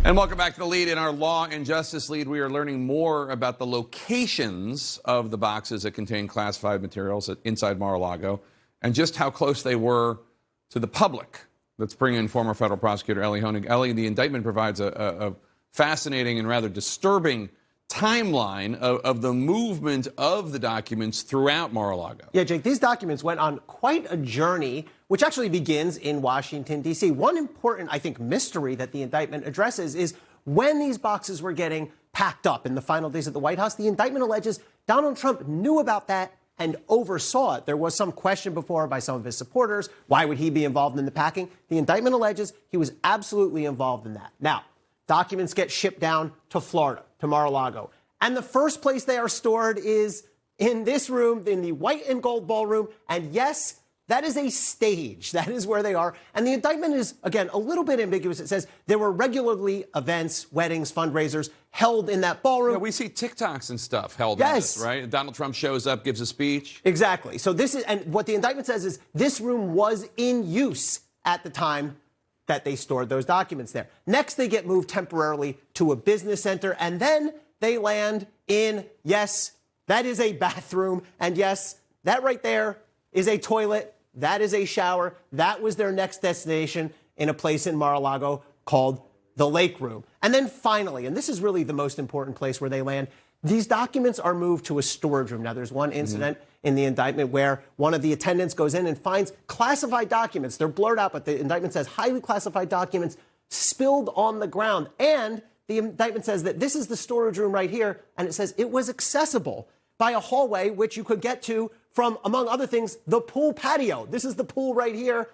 And welcome back to The Lead. In our Law and Justice Lead, we are learning more about the locations of the boxes that contain classified materials inside Mar-a-Lago and just how close they were to the public. Let's bring in former federal prosecutor Elie Honig. Elie, the indictment provides a fascinating and rather disturbing timeline of the movement of the documents throughout Mar-a-Lago. Yeah, Jake, these documents went on quite a journey, which actually begins in Washington, D.C. One important, I think, mystery that the indictment addresses is when these boxes were getting packed up in the final days at the White House. The indictment alleges Donald Trump knew about that and oversaw it. There was some question before by some of his supporters. Why would he be involved in the packing? The indictment alleges he was absolutely involved in that. Now, documents get shipped down to Florida, to Mar-a-Lago. And the first place they are stored is in this room, in the white and gold ballroom. And yes, that is a stage. That is where they are. And the indictment is, again, a little bit ambiguous. It says there were regularly events, weddings, fundraisers held in that ballroom. Yeah, we see TikToks and stuff held in this, right? Donald Trump shows up, gives a speech. Exactly. So this is, and what the indictment says is this room was in use at the time that they stored those documents there. Next, they get moved temporarily to a business center, and then they land in, yes, that is a bathroom, and yes, that right there is a toilet, that is a shower. That was their next destination in a place in Mar-a-Lago called the Lake Room. And then finally, and this is really the most important place where they land, these documents are moved to a storage room. Now, there's one incident in the indictment where one of the attendants goes in and finds classified documents. They're blurred out, but the indictment says highly classified documents spilled on the ground. And the indictment says that this is the storage room right here, and it says it was accessible by a hallway, which you could get to from, among other things, the pool patio. This is the pool right here,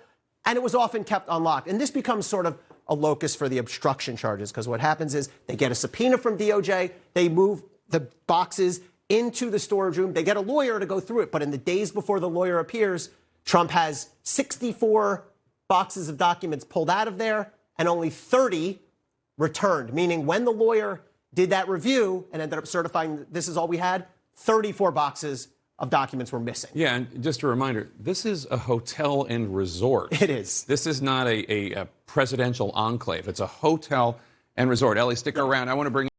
and it was often kept unlocked. And this becomes sort of a locus for the obstruction charges, because what happens is they get a subpoena from DOJ, they move the boxes into the storage room, they get a lawyer to go through it, but in the days before the lawyer appears, Trump has 64 boxes of documents pulled out of there and only 30 returned, meaning when the lawyer did that review and ended up certifying this is all we had, 34 boxes of documents were missing. Yeah, and just a reminder, this is a hotel and resort. It is. This is not a presidential enclave. It's a hotel and resort. Elie, stick around. I want to bring